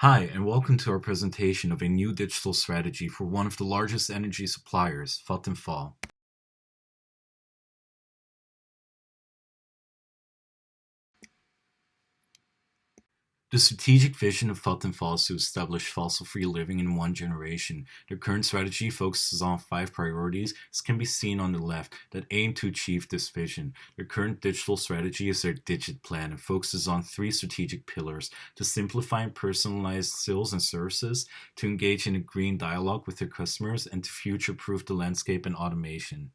Hi, and welcome to our presentation of a new digital strategy for one of the largest energy suppliers, Vattenfall. The strategic vision of Vattenfall is to establish fossil-free living in one generation. Their current strategy focuses on 5 priorities, as can be seen on the left, that aim to achieve this vision. Their current digital strategy is their Digit Plan and focuses on 3 strategic pillars: to simplify and personalize sales and services, to engage in a green dialogue with their customers, and to future-proof the landscape and automation.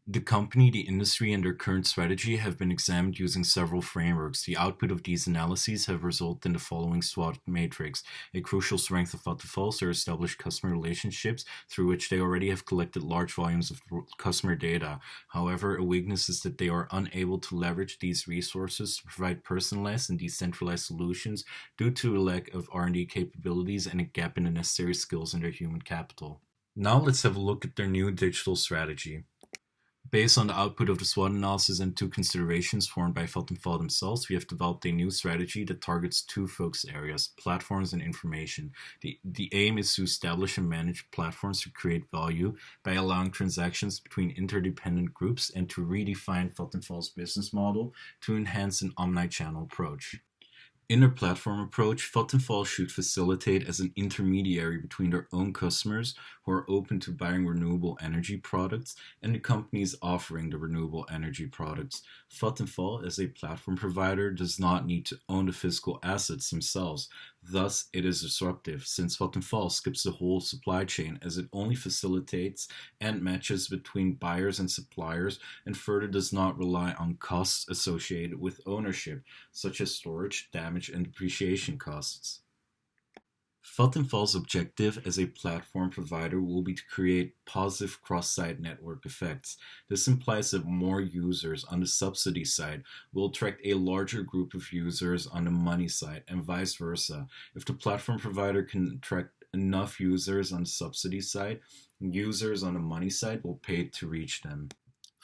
The company, the industry, and their current strategy have been examined using several frameworks. The output of these analyses have resulted in the following SWOT matrix. A crucial strength of Vattenfall is their established customer relationships, through which they already have collected large volumes of customer data. However, a weakness is that they are unable to leverage these resources to provide personalized and decentralized solutions due to a lack of R&D capabilities and a gap in the necessary skills in their human capital. Now let's have a look at their new digital strategy. Based on the output of the SWOT analysis and 2 considerations formed by Vattenfall themselves, we have developed a new strategy that targets 2 focus areas: platforms and information. The aim is to establish and manage platforms to create value by allowing transactions between interdependent groups and to redefine Vattenfall's business model to enhance an omni-channel approach. In their platform approach, Vattenfall should facilitate as an intermediary between their own customers who are open to buying renewable energy products and the companies offering the renewable energy products. Vattenfall, as a platform provider, does not need to own the physical assets themselves. Thus, it is disruptive, since Vattenfall skips the whole supply chain as it only facilitates and matches between buyers and suppliers, and further does not rely on costs associated with ownership, such as storage, damage, and depreciation costs. Vattenfall's objective as a platform provider will be to create positive cross-site network effects. This implies that more users on the subsidy side will attract a larger group of users on the money side, and vice versa. If the platform provider can attract enough users on the subsidy side, users on the money side will pay to reach them.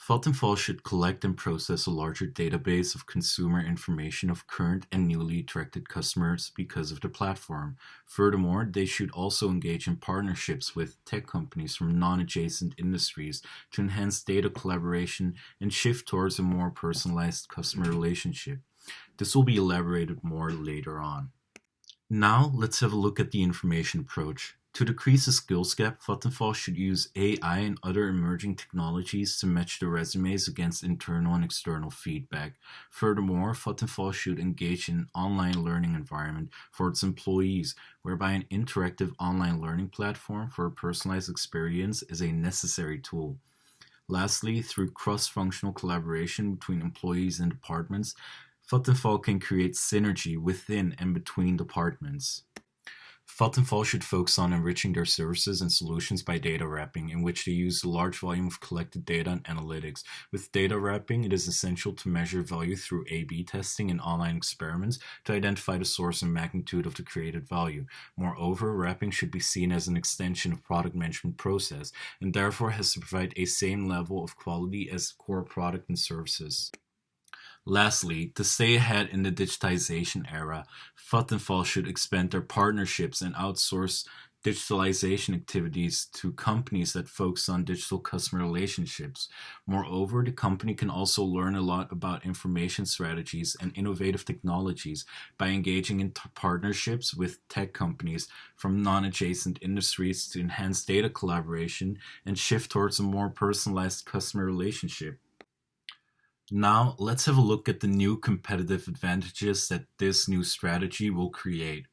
Vattenfall should collect and process a larger database of consumer information of current and newly attracted customers because of the platform. Furthermore, they should also engage in partnerships with tech companies from non-adjacent industries to enhance data collaboration and shift towards a more personalized customer relationship. This will be elaborated more later on. Now, let's have a look at the information approach. To decrease the skills gap, Vattenfall should use AI and other emerging technologies to match the resumes against internal and external feedback. Furthermore, Vattenfall should engage in an online learning environment for its employees, whereby an interactive online learning platform for a personalized experience is a necessary tool. Lastly, through cross-functional collaboration between employees and departments, Vattenfall can create synergy within and between departments. Vattenfall should focus on enriching their services and solutions by data wrapping, in which they use a large volume of collected data and analytics. With data wrapping, it is essential to measure value through A/B testing and online experiments to identify the source and magnitude of the created value. Moreover, wrapping should be seen as an extension of product management process, and therefore has to provide a same level of quality as core product and services. Lastly, to stay ahead in the digitization era, Vattenfall should expand their partnerships and outsource digitalization activities to companies that focus on digital customer relationships. Moreover, the company can also learn a lot about information strategies and innovative technologies by engaging in partnerships with tech companies from non-adjacent industries to enhance data collaboration and shift towards a more personalized customer relationship. Now, let's have a look at the new competitive advantages that this new strategy will create.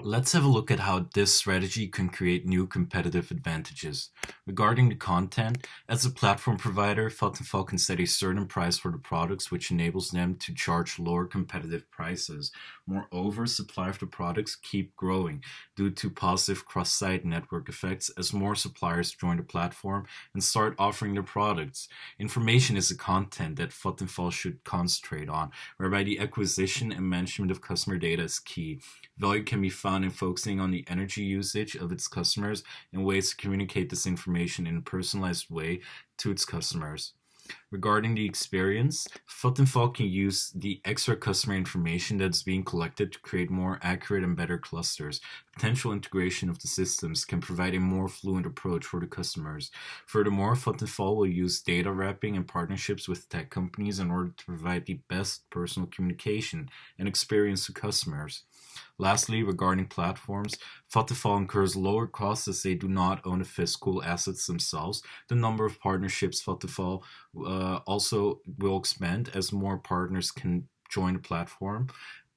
Let's have a look at how this strategy can create new competitive advantages. Regarding the content, as a platform provider, Vattenfall can set a certain price for the products, which enables them to charge lower competitive prices. Moreover, supply of the products keep growing due to positive cross-site network effects as more suppliers join the platform and start offering their products. Information is the content that Vattenfall should concentrate on, whereby the acquisition and management of customer data is key. Value can be found in focusing on the energy usage of its customers and ways to communicate this information in a personalized way to its customers. Regarding the experience, Vattenfall can use the extra customer information that's being collected to create more accurate and better clusters. Potential integration of the systems can provide a more fluent approach for the customers. Furthermore, Vattenfall will use data wrapping and partnerships with tech companies in order to provide the best personal communication and experience to customers. Lastly, regarding platforms, Vattenfall incurs lower costs as they do not own the physical assets themselves. The number of partnerships Vattenfall also will expand as more partners can join the platform.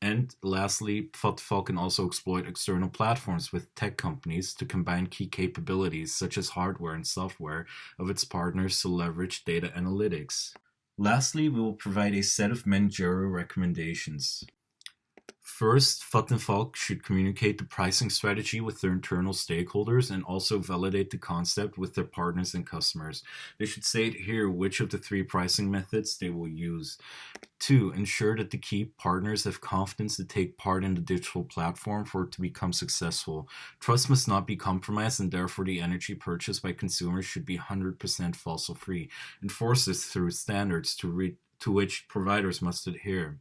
And lastly, Vattenfall can also exploit external platforms with tech companies to combine key capabilities such as hardware and software of its partners to leverage data analytics. Lastly, we will provide a set of managerial recommendations. First, Vattenfall should communicate the pricing strategy with their internal stakeholders and also validate the concept with their partners and customers. They should state here which of the three pricing methods they will use. Two, ensure that the key partners have confidence to take part in the digital platform for it to become successful. Trust must not be compromised, and therefore the energy purchased by consumers should be 100% fossil free. Enforce this through standards to which providers must adhere.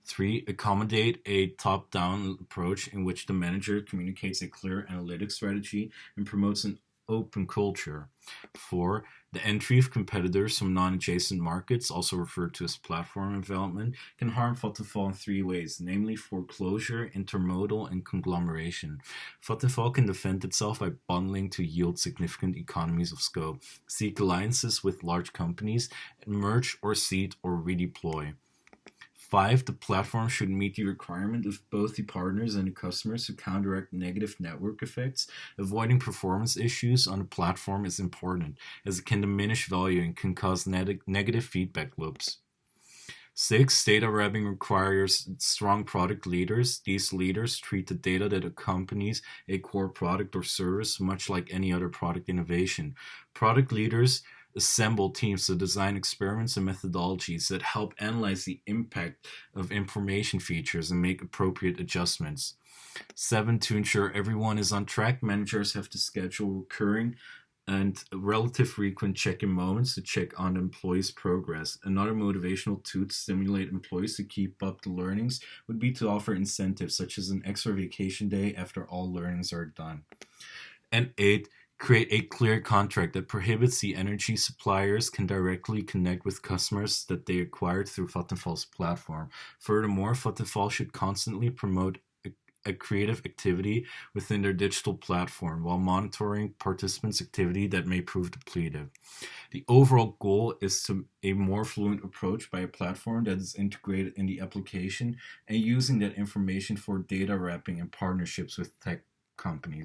Three, accommodate a top-down approach in which the manager communicates a clear analytics strategy and promotes an open culture. Four, the entry of competitors from non-adjacent markets, also referred to as platform development, can harm Vattenfall in three ways, namely foreclosure, intermodal, and conglomeration. Vattenfall can defend itself by bundling to yield significant economies of scope, seek alliances with large companies, and merge or seed or redeploy. Five, the platform should meet the requirement of both the partners and the customers to counteract negative network effects. Avoiding performance issues on the platform is important, as it can diminish value and can cause negative feedback loops. Six, data wrapping requires strong product leaders. These leaders treat the data that accompanies a core product or service much like any other product innovation. Product leaders assemble teams to design experiments and methodologies that help analyze the impact of information features and make appropriate adjustments. Seven, to ensure everyone is on track, managers have to schedule recurring and relative frequent check-in moments to check on the employees' progress. Another motivational tool to stimulate employees to keep up the learnings would be to offer incentives such as an extra vacation day after all learnings are done. And eight, create a clear contract that prohibits the energy suppliers can directly connect with customers that they acquired through Vattenfall's platform. Furthermore, Vattenfall should constantly promote a creative activity within their digital platform while monitoring participants' activity that may prove depletive. The overall goal is to a more fluent approach by a platform that is integrated in the application and using that information for data wrapping and partnerships with tech companies.